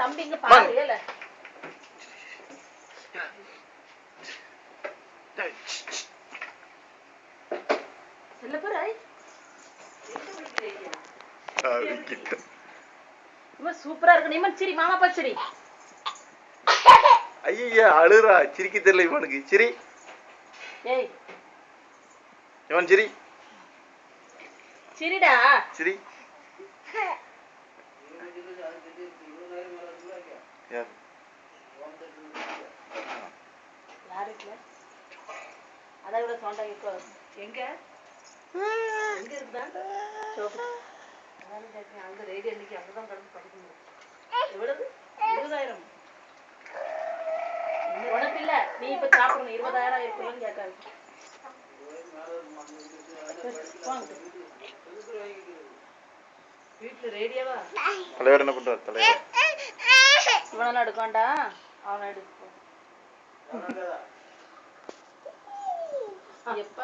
தம்பிங்க பாரு ஏல செல்ல போறா சூப்பரா இருக்கு நீமன் சிரி மாமா பா சிரி ஐயா அழுறா சிரிக்க தெரியல இவனுக்கு சிரி ஏய் இவன் சிரி சிரிடா சிரி யாருக்கு அதை விட சவுண்டா இப்போ எங்க எங்க இருக்குதா அங்க ரேடியோ இன்னைக்கு அங்கதான் கடந்து படிக்கணும் எவ்வளவு 20,000 உனக்கு இல்ல நீ இப்ப சாப்பிடணும் 20,000 இருக்குன்னு கேட்காது வீட்டுல ரேடியோவா தலைவர் என்ன பண்றாரு தலைவர் இவனெல்லாம் எடுக்காண்டா அவனை எடுப்போம் எப்ப